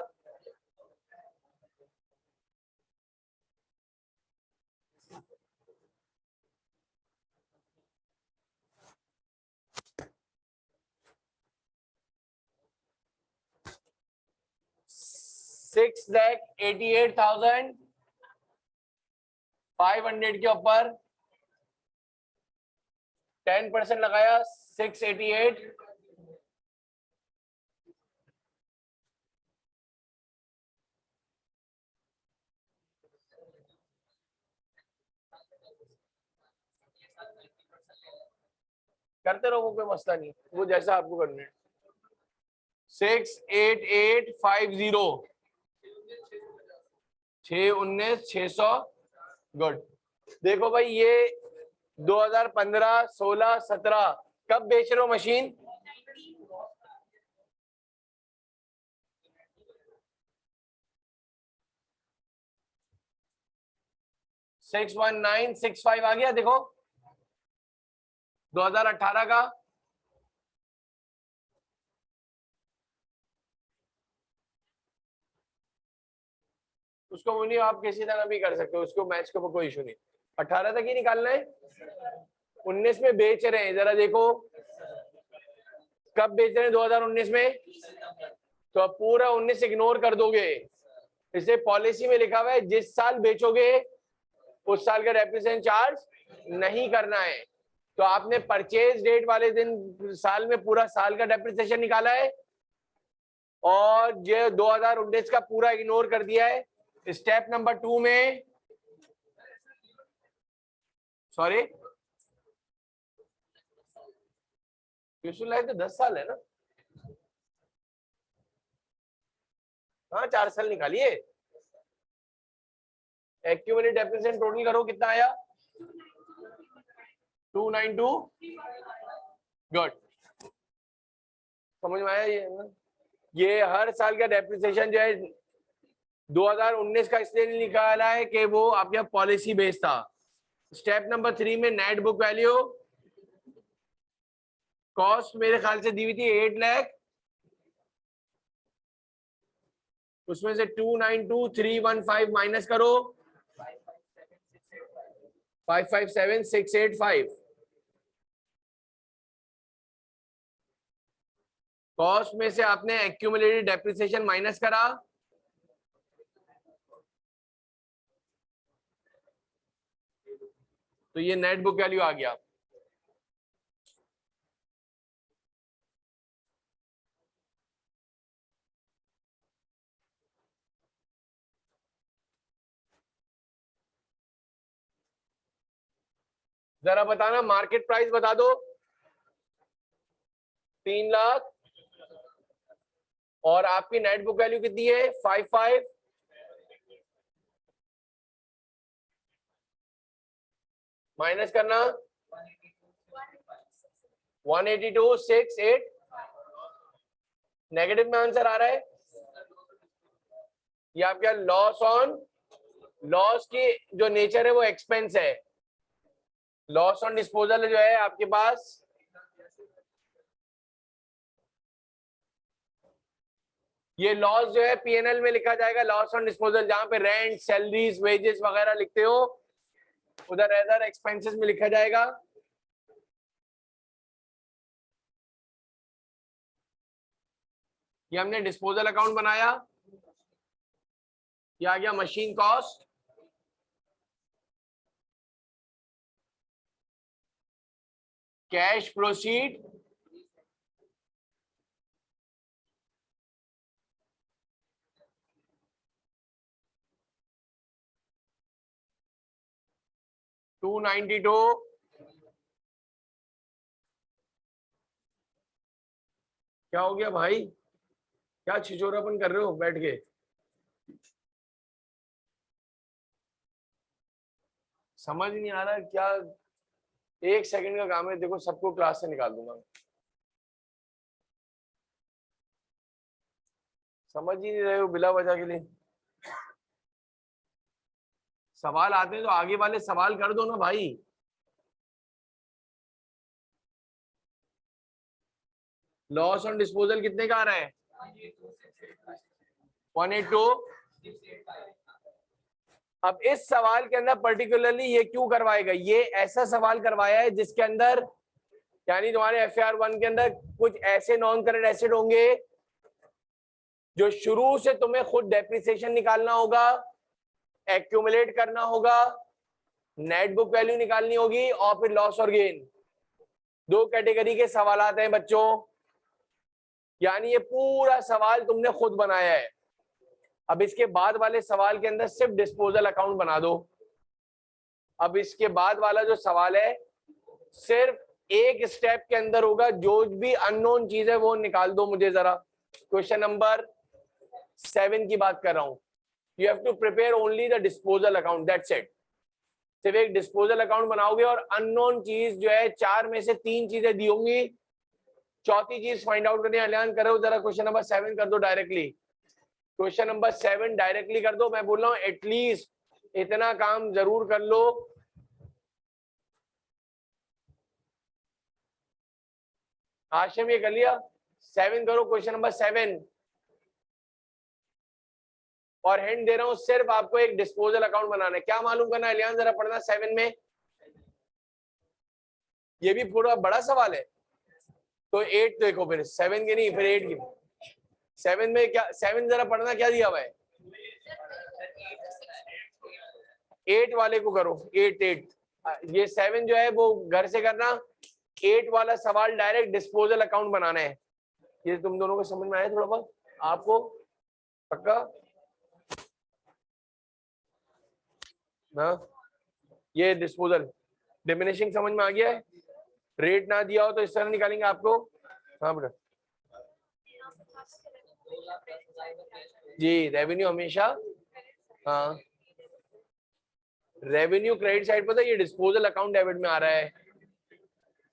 $6,88,500 के ऊपर 10% लगाया, 688। करते रहो, वो कोई मसला नहीं, वो जैसा आपको करना है। 68850, 619,600। गुड। देखो भाई ये 2015, 16, 17 कब बेच रहे हो मशीन? $619,605 आ गया। देखो 2018 का उसको वो नहीं, आप किसी तरह भी कर सकते हो उसको, मैच के ऊपर कोई इशू नहीं। 18 तक ही निकालना है। 19 में बेच रहे हैं, जरा देखो कब बेच रहे हैं 2019 में, तो अब पूरा 19 इग्नोर कर दोगे। इसे पॉलिसी में लिखा हुआ है जिस साल बेचोगे उस साल का डेप्रिसिएशन चार्ज नहीं करना है। तो आपने परचेज डेट वाले दिन साल में पूरा साल का डेप्रिसिएशन निकाला है और ये 2019 का पूरा इग्नोर कर दिया है। स्टेप नंबर 2 में, सॉरी यूजुअल लाइफ तो 10 साल है ना। हाँ 4 साल निकालिए। एक्यूमुलेटेड डेप्रिसिएशन टोटल करो कितना आया? 292। गुड, समझ में आया ये ना? ये हर साल का डेप्रिसिएशन जो है 2019 का इसलिए नहीं निकाला है कि वो आपके पॉलिसी बेस था। स्टेप नंबर 3 में नेट बुक वैल्यू, कॉस्ट मेरे ख्याल से दी हुई थी 8 लाख, उसमें से 292,315 माइनस करो 557,685। कॉस्ट में से आपने एक्यूमुलेटेड डेप्रिसिएशन माइनस करा, तो ये नेट बुक वैल्यू आ गया। जरा बताना मार्केट प्राइस बता दो। 3 लाख और आपकी नेट बुक वैल्यू कितनी है 55 माइनस करना 182,6,8 नेगेटिव में आंसर आ रहा है। ये आपका लॉस की जो नेचर है वो एक्सपेंस है। लॉस ऑन डिस्पोजल जो है आपके पास ये लॉस जो है पीएनएल में लिखा जाएगा लॉस ऑन डिस्पोजल, जहां पे रेंट सैलरीज वेजेस वगैरह लिखते हो उधर अदर एक्सपेंसेस में लिखा जाएगा। ये हमने डिस्पोजल अकाउंट बनाया, ये आ गया मशीन कॉस्ट, कैश प्रोसीड, $292 क्या हो गया भाई, क्या छिचोरापन कर रहे हो बैठ के? समझ नहीं आ रहा क्या? 1 सेकंड का काम है, देखो सबको क्लास से निकाल दूंगा। समझ ही नहीं रहे हो बिला वजह के लिए। सवाल आते हैं तो आगे वाले सवाल कर दो ना भाई। लॉस ऑन डिस्पोजल कितने का आ रहा है 182। अब इस सवाल के अंदर पर्टिकुलरली ये क्यों करवाएगा, ये ऐसा सवाल करवाया है जिसके अंदर यानी तुम्हारे FAR1 के अंदर कुछ ऐसे नॉन करंट एसेट होंगे जो शुरू से तुम्हें खुद डेप्रिसिएशन निकालना होगा, एक्यूमुलेट करना होगा, नेट बुक वैल्यू निकालनी होगी और फिर लॉस और गेन। 2 कैटेगरी के सवाल आते हैं बच्चों, यानी ये पूरा सवाल तुमने खुद बनाया है। अब इसके बाद वाले सवाल के अंदर सिर्फ डिस्पोजल अकाउंट बना दो। अब इसके बाद वाला जो सवाल है सिर्फ एक स्टेप के अंदर होगा, जो भी अननोन चीज है वो निकाल दो मुझे जरा। क्वेश्चन नंबर 7 की बात कर रहा हूं। You have to prepare only the disposal account, that's it. सिर्फ एक डिस्पोजल अकाउंट बनाओगे और अननोन चीज जो है 4 में से 3 चीजें दी होंगी, चौथी चीज फाइंड आउट करने ऐलान करो जरा। क्वेश्चन नंबर 7 कर दो डायरेक्टली। क्वेश्चन नंबर 7 डायरेक्टली कर दो। मैं बोल रहा हूँ एटलीस्ट इतना काम जरूर कर लो। आशिम ये कर लिया? 7 करो, क्वेश्चन नंबर 7। और हिंट दे रहा हूं सिर्फ आपको एक डिस्पोजल अकाउंट बनाना है। क्या मालूम करना है इलियान, जरा पढ़ना 7 में। ये भी पूरा बड़ा सवाल है तो 8 देखो, फिर 7 के नहीं फिर 8 की। 7 में क्या, 7 जरा पढ़ना क्या दिया हुआ है। 8 वाले को करो, 8। ये 7 जो है वो घर से करना। 8 वाला सवाल डायरेक्ट डिस्पोजल अकाउंट बनाना है। ये तुम दोनों को समझ में आया थोड़ा बहुत आपको? पक्का ना? ये डिस्पोजल डिमिनिशिंग समझ में आ गया है? रेट ना दिया हो तो इस तरह निकालेंगे आपको। हाँ बेटा जी, रेवेन्यू हमेशा, हाँ रेवेन्यू क्रेडिट साइड पर था, ये डिस्पोजल अकाउंट डेबिट में आ रहा है।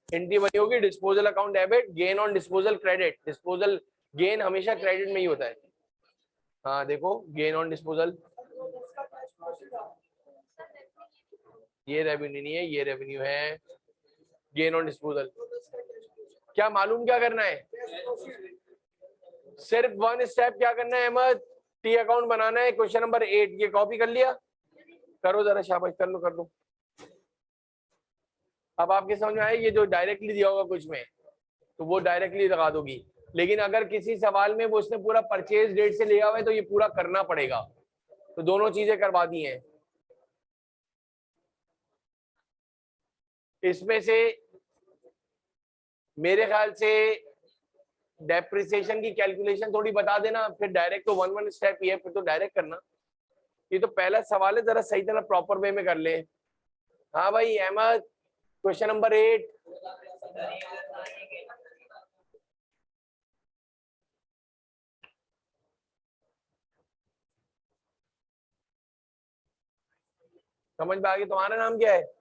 एंट्री बनी होगी disposal account debit, gain on disposal credit. Disposal gain हमेशा क्रेडिट में ही होता है। हाँ देखो गेन ऑन डिस्पोजल, ये रेवेन्यू नहीं है, ये रेवेन्यू है। गेन ऑन डिस्पोजल क्या मालूम क्या करना है? सिर्फ 1 स्टेप क्या करना है अहमद, टी अकाउंट बनाना है। क्वेश्चन नंबर 8 ये कॉपी कर लिया? करो जरा, शाबाश, कर लो कर लो। अब आपके समझ में आया? ये जो डायरेक्टली दिया होगा कुछ में तो वो डायरेक्टली लगा दोगी, लेकिन अगर किसी सवाल में वो उसने पूरा परचेज डेट से लिया हुआ है तो ये पूरा करना पड़ेगा। तो दोनों चीजें करवा दी हैं। इसमें से मेरे ख्याल से डेप्रिसिएशन की कैलकुलेशन थोड़ी बता देना, फिर डायरेक्ट तो 1 स्टेप ही है, फिर तो डायरेक्ट करना। ये तो पहला सवाल है, जरा सही तरह प्रॉपर वे में कर ले। हाँ भाई अहमद, क्वेश्चन नंबर 8। समझ में आ गई? तुम्हारा नाम क्या है?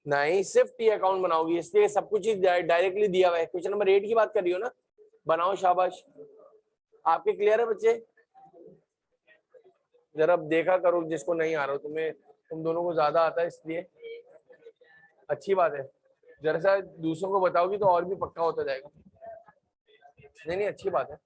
नहीं, सिर्फ टी अकाउंट बनाओगी, इसलिए सब कुछ ही डायरेक्टली दिया हुआ है। क्वेश्चन नंबर 8 की बात कर रही हो ना? बनाओ, शाबाश। आपके क्लियर है बच्चे? जरा देखा करो जिसको नहीं आ रहा हो, तुम्हें तुम दोनों को ज्यादा आता है इसलिए अच्छी बात है। जरा सा दूसरों को बताओगी तो और भी पक्का होता जाएगा। नहीं नहीं, अच्छी बात है।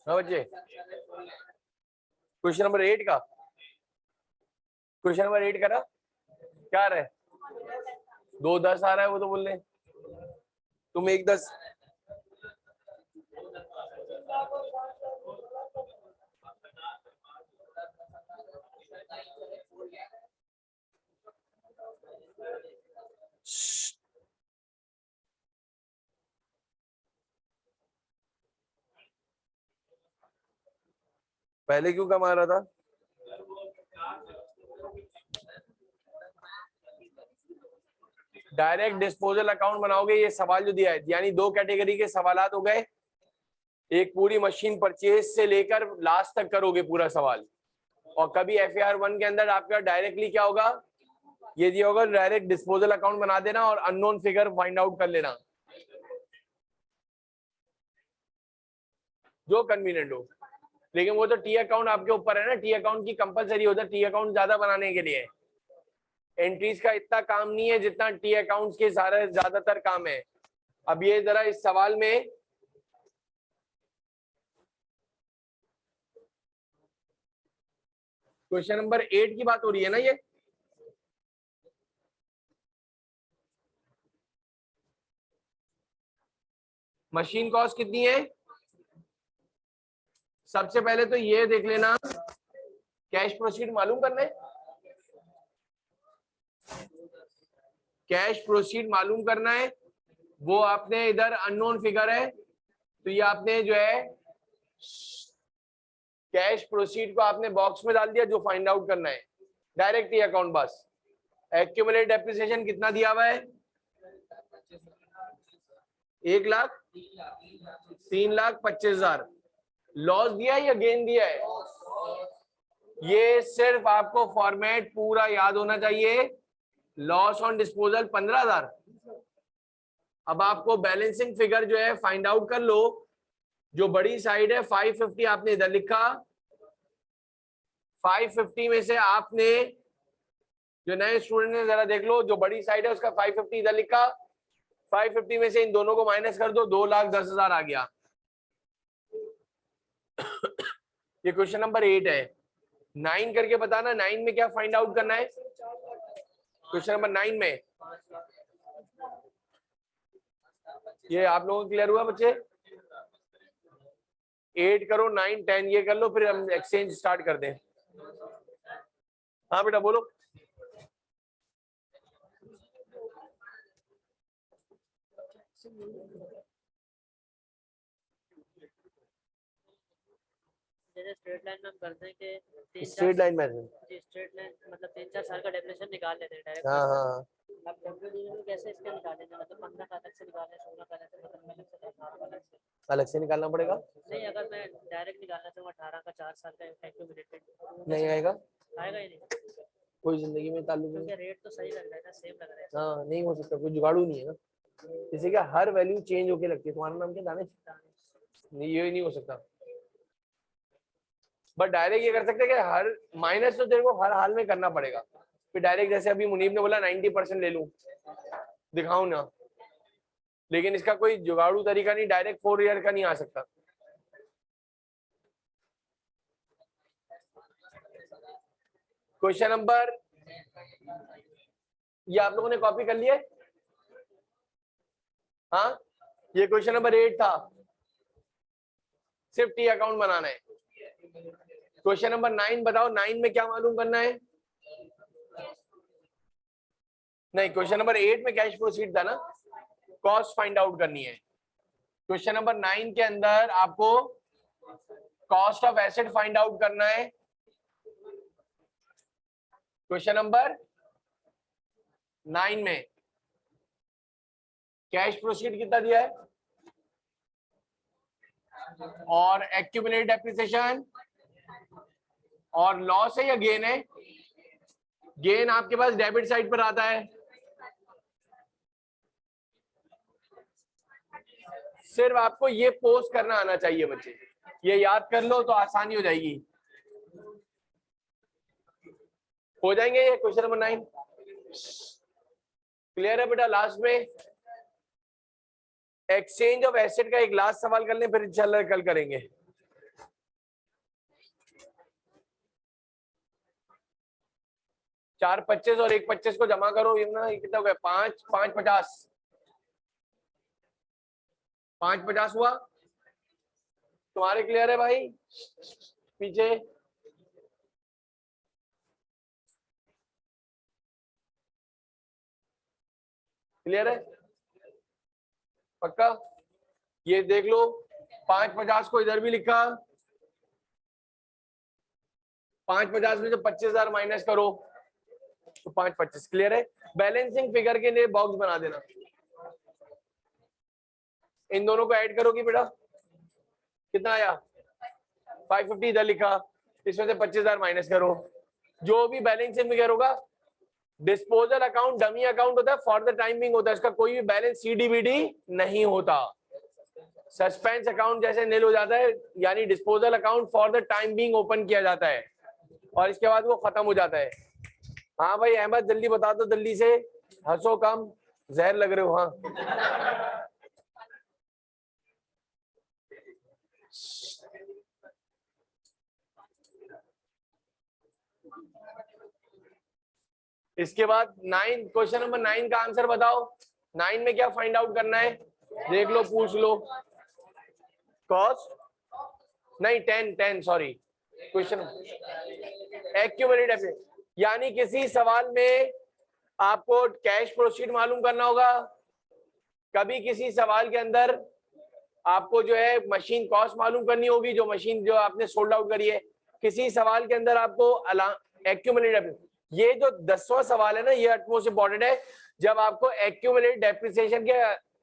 हाँ बच्चे, क्वेश्चन नंबर 8 का, क्वेश्चन नंबर 8 करा क्या रहा है? 2 10 आ रहा है, वो तो बोल रहे तुम 1 10। पहले क्यों कम आ रहा था? डायरेक्ट डिस्पोजल अकाउंट बनाओगे, ये सवाल जो दिया है, यानी 2 कैटेगरी के सवाल हो गए। एक पूरी मशीन परचेज से लेकर लास्ट तक करोगे पूरा सवाल, और कभी FAR 1 के अंदर आपका डायरेक्टली क्या होगा, ये दिया होगा डायरेक्ट डिस्पोजल अकाउंट बना देना और अननोन फिगर फाइंड आउट कर लेना, जो कन्वीनियंट हो। लेकिन वो तो टी अकाउंट आपके ऊपर है ना, टी अकाउंट की कंपलसरी होता है टी अकाउंट ज्यादा बनाने के लिए। एंट्रीज का इतना काम नहीं है जितना टी अकाउंट्स के सारे ज्यादातर काम है। अब ये जरा इस सवाल में क्वेश्चन नंबर 8 की बात हो रही है ना, ये मशीन कॉस्ट कितनी है? सबसे पहले तो ये देख लेना, कैश प्रोसीड मालूम करना है, कैश प्रोसीड मालूम करना है। वो आपने इधर अननोन फिगर है, तो ये आपने जो है कैश प्रोसीड को आपने बॉक्स में डाल दिया, जो फाइंड आउट करना है डायरेक्ट ही अकाउंट बस। एक्यूमुलेट डेप्रिसिएशन कितना दिया हुआ है? 1 लाख 3,25,000। लॉस दिया है या गेन दिया है? ये सिर्फ आपको फॉर्मेट पूरा याद होना चाहिए। Loss on disposal 15,000। अब आपको बैलेंसिंग फिगर जो है फाइंड आउट कर लो। जो बड़ी साइड है 550 आपने इधर लिखा, 550 में से आपने, जो नए स्टूडेंट ने जरा देख लो, जो बड़ी साइड है उसका 550 इधर लिखा, 550 में से इन दोनों को माइनस कर दो, 2,10,000 आ गया। ये क्वेश्चन नंबर 8 है। 9 करके बताना, 9 में क्या फाइंड आउट करना है? क्वेश्चन नंबर 9 में ये आप लोगों को क्लियर हुआ बच्चे? 8 करो, 9 10 ये कर लो, फिर हम एक्सचेंज स्टार्ट कर दें। हाँ बेटा बोलो। जैसे स्ट्रेट लाइन में हम करते हैं कि स्ट्रेट लाइन में स्ट्रेट लाइन मतलब 3-4 साल का डेफिनेशन निकाल लेते हैं डायरेक्ट। हाँ हाँ। अब डब्ल्यूडीवी में कैसे इसका निकालेंगे? मतलब 15 का अलग से निकालें, 16 का अलग से, 17 का अलग से, 18 का अलग से। अलग से निकालना पड़ेगा? नहीं, अगर मैं डायरेक्ट निकालना चाहूँ 18 का 4 साल का एक्यूमुलेटेड, नहीं आएगा, आएगा ही नहीं, कोई जिंदगी में ताल्लुक नहीं। क्योंकि रेट तो सही लग रहा है ना, सेम लग रहा है। हाँ नहीं हो सकता, कोई जुगाड़ू नहीं है ना, किसी का हर वैल्यू चेंज होके लगती है। तुम्हारा नाम क्या दानिश? नहीं, ये नहीं हो सकता। बट डायरेक्ट ये कर सकते हैं कि हर माइनस तो तेरे को हर हाल में करना पड़ेगा। फिर डायरेक्ट जैसे अभी मुनीब ने बोला 90% ले लूं, दिखाऊं ना, लेकिन इसका कोई जुगाड़ू तरीका नहीं, डायरेक्ट 4 ईयर का नहीं आ सकता। क्वेश्चन नंबर, ये आप लोगों ने कॉपी कर लिया? हाँ, ये क्वेश्चन नंबर 8 था, सिर्फ टी अकाउंट बनाना है। क्वेश्चन नंबर 9 बताओ, 9 में क्या मालूम करना है? नहीं, क्वेश्चन नंबर 8 में कैश प्रोसीड था ना, कॉस्ट फाइंड आउट करनी है। क्वेश्चन नंबर 9 के अंदर आपको cost of asset find out करना है। क्वेश्चन नंबर 9 में कैश प्रोसीड कितना दिया है और एक्यूमुलेटेड डेप्रिसिएशन और लॉस है या गेन है? गेन आपके पास डेबिट साइड पर आता है। सिर्फ आपको ये पोस्ट करना आना चाहिए बच्चे, ये याद कर लो तो आसानी हो जाएगी। हो जाएंगे ये क्वेश्चन नंबर 9 क्लियर है बेटा? लास्ट में एक्सचेंज ऑफ एसेट का एक लास्ट सवाल कर लें, फिर इंशाल्लाह कल करेंगे। चार 25 और एक 25 को जमा करो, ये ना कितना हो गया? 5 5 50, 5 50 हुआ। तुम्हारे क्लियर है भाई? पीछे क्लियर है? पक्का? ये देख लो, 5 50 को इधर भी लिखा, 5 50 में से 25,000 माइनस करो तो 5 25 क्लियर है? बैलेंसिंग फिगर के लिए बॉक्स बना देना, इन दोनों को ऐड करोगी बेटा, कितना आया? 550 इधर लिखा, इसमें से 25,000 माइनस करो। जो भी बैलेंसिंग फिगर होगा, डिस्पोजल अकाउंट डमी अकाउंट होता है, फॉर द टाइम बिंग होता है, इसका कोई भी बैलेंस सीडीबीडी नहीं होता। सस्पेंस अकाउंट जैसे नील हो जाता है, यानी disposal account for the time being open किया जाता है और इसके बाद वो खत्म हो जाता है। हाँ भाई अहमद जल्दी बता दो, जल्दी से, हंसो कम, जहर लग रहे हो। हाँ इसके बाद 9, क्वेश्चन नंबर 9 का आंसर बताओ। 9 में क्या फाइंड आउट करना है? देख लो, पूछ लो। कॉस्ट नहीं, 10 सॉरी, क्वेश्चन एक्यूमुलेटेड, यानी किसी सवाल में आपको कैश प्रोसीड मालूम करना होगा, कभी किसी सवाल के अंदर आपको जो है मशीन कॉस्ट मालूम करनी होगी, जो मशीन जो आपने सोल्ड आउट करी है, किसी सवाल के अंदर आपको एक्यूमुलेटेड, ये जो 10वां सवाल है ना, ये मोस्ट इंपॉर्टेंट है। जब आपको एक्यूमुलेटेड डेप्रिसिएशन के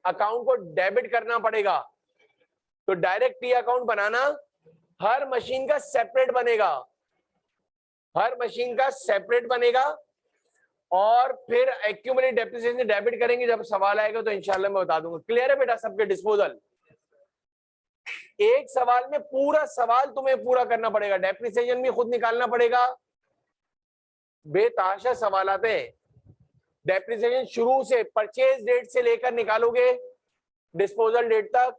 अकाउंट को डेबिट करना पड़ेगा तो डायरेक्ट टी अकाउंट बनाना हर मशीन का सेपरेट बनेगा, हर मशीन का सेपरेट बनेगा और फिर एक्यूमुलेटेड डेप्रिसिएशन डेबिट करेंगे। जब सवाल आएगा तो इंशाल्लाह मैं बता दूंगा। क्लियर है बेटा सबके? डिस्पोजल एक सवाल में पूरा सवाल तुम्हें पूरा करना पड़ेगा, डेप्रिसिएशन भी खुद निकालना पड़ेगा। बेताशा सवाल आते हैं, डेप्रिसिएशन शुरू से परचेज डेट से लेकर निकालोगे डिस्पोजल डेट तक,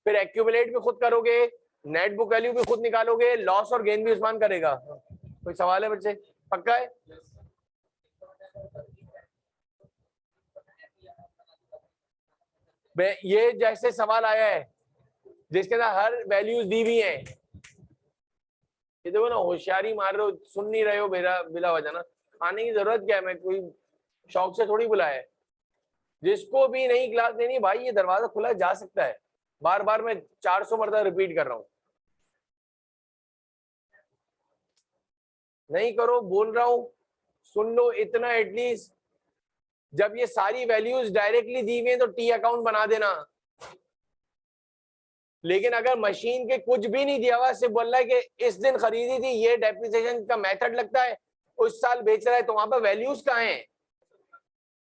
फिर एक्यूमुलेट भी खुद करोगे, नेट बुक वैल्यू भी खुद निकालोगे, लॉस और गेन भी उस्मान करेगा। कोई सवाल है बच्चे? पक्का है? ये जैसे सवाल आया है जिसके अंदर हर वैल्यूज दी हुई है, ये देखो ना, होशियारी मार रहे हो, सुन नहीं रहे हो बिला वजह ना। आने की जरूरत क्या है? मैं कोई शौक से थोड़ी बुलाया है। जिसको भी नई क्लास देनी भाई, ये दरवाजा खुला जा सकता है। बार बार मैं 400 मरतबा रिपीट कर रहा हूं, नहीं करो, बोल रहा हूं, सुन लो इतना एटलीस्ट। जब ये सारी वैल्यूज डायरेक्टली दी हुई है तो टी अकाउंट बना देना, लेकिन अगर मशीन के कुछ भी नहीं दिया हुआ, सिर्फ बोल रहा है कि इस दिन खरीदी थी, ये डेप्रिसिएशन का मेथड लगता है, उस साल बेच रहा है, तो वहां पर वैल्यूज कहाँ हैं?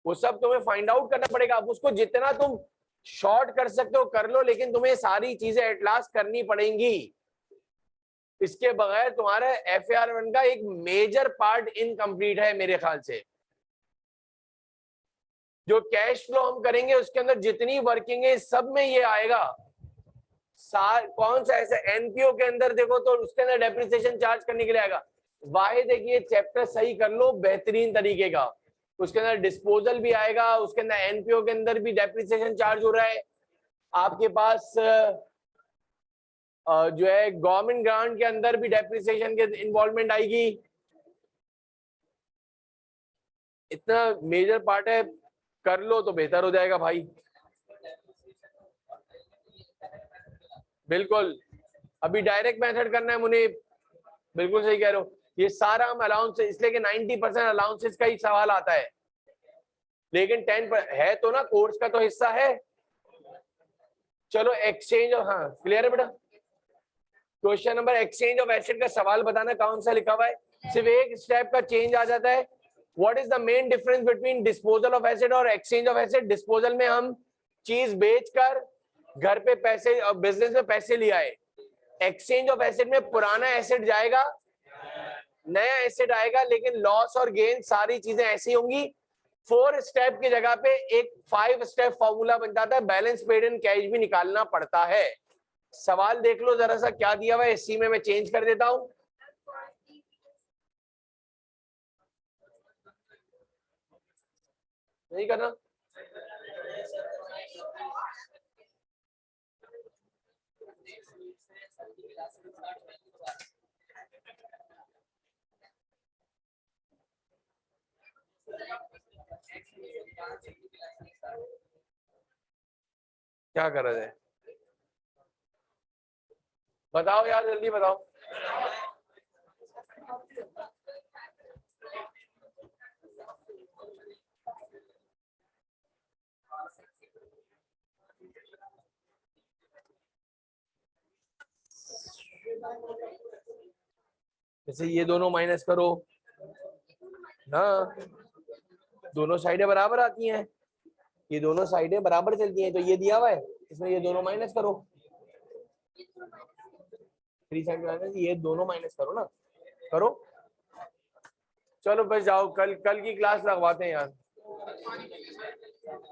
वो सब तुम्हें फाइंड आउट करना पड़ेगा। अब उसको जितना तुम शॉर्ट कर सकते हो कर लो, लेकिन तुम्हें सारी चीजें एट लास्ट करनी पड़ेंगी। इसके बगैर तुम्हारा FAR1 का एक मेजर पार्ट इनकम्प्लीट है मेरे ख्याल से। जो कैश फ्लो हम करेंगे उसके अंदर जितनी वर्किंग है सब में ये आएगा। कौन सा ऐसा NPO के अंदर देखो तो उसके अंदर डेप्रिसिएशन चार्ज करने के लिए आएगा, वाहिद एक ये चैप्टर सही कर लो बेहतरीन तरीके का, उसके अंदर डिस्पोजल भी आएगा, उसके अंदर एनपीओ के अंदर भी डेप्रिसिएशन चार्ज हो रहा है, आपके पास जो है गवर्नमेंट ग्रांट के अंदर भी डेप्रिसिएशन के इन्वॉल्वमेंट आएगी। इतना मेजर पार्ट है, कर लो तो बेहतर हो जाएगा भाई। बिल्कुल, अभी डायरेक्ट मेथड करना है मुझे, बिल्कुल सही कह रहे हो। ये सारा हम अलाउंस, इसलिए कि 90% अलाउंसेस का ही सवाल आता है, लेकिन 10 है तो ना, कोर्स का तो हिस्सा है। चलो एक्सचेंज, हाँ क्लियर है बेटा। Question number exchange of asset का सवाल बताना कौन सा लिखा हुआ है, सिर्फ एक स्टेप का चेंज आ जाता है। What is the main difference between disposal of asset और एक्सचेंज ऑफ एसेट? डिस्पोजल में हम चीज बेचकर घर पे पैसे और बिजनेस में पैसे ले आए, एक्सचेंज ऑफ एसेट में पुराना एसेट जाएगा, नया एसेट आएगा, लेकिन लॉस और गेन सारी चीजें ऐसी होंगी। 4 स्टेप की जगह पे एक 5 स्टेप फॉर्मूला बन जाता है, बैलेंस पेड इन कैश भी निकालना पड़ता है। सवाल देख लो जरा सा क्या दिया हुआ है, इसी में मैं चेंज कर देता हूं। नहीं करना, क्या कर रहे थे बताओ यार, जल्दी बताओ। जैसे ये दोनों माइनस करो ना, दोनों साइडें बराबर आती हैं, ये दोनों साइडें बराबर चलती हैं, तो ये दिया हुआ है, इसमें ये दोनों माइनस करो, 3 साइड माइनस, ये दोनों माइनस करो ना, करो। चलो बस जाओ, कल की क्लास लगवाते हैं यार।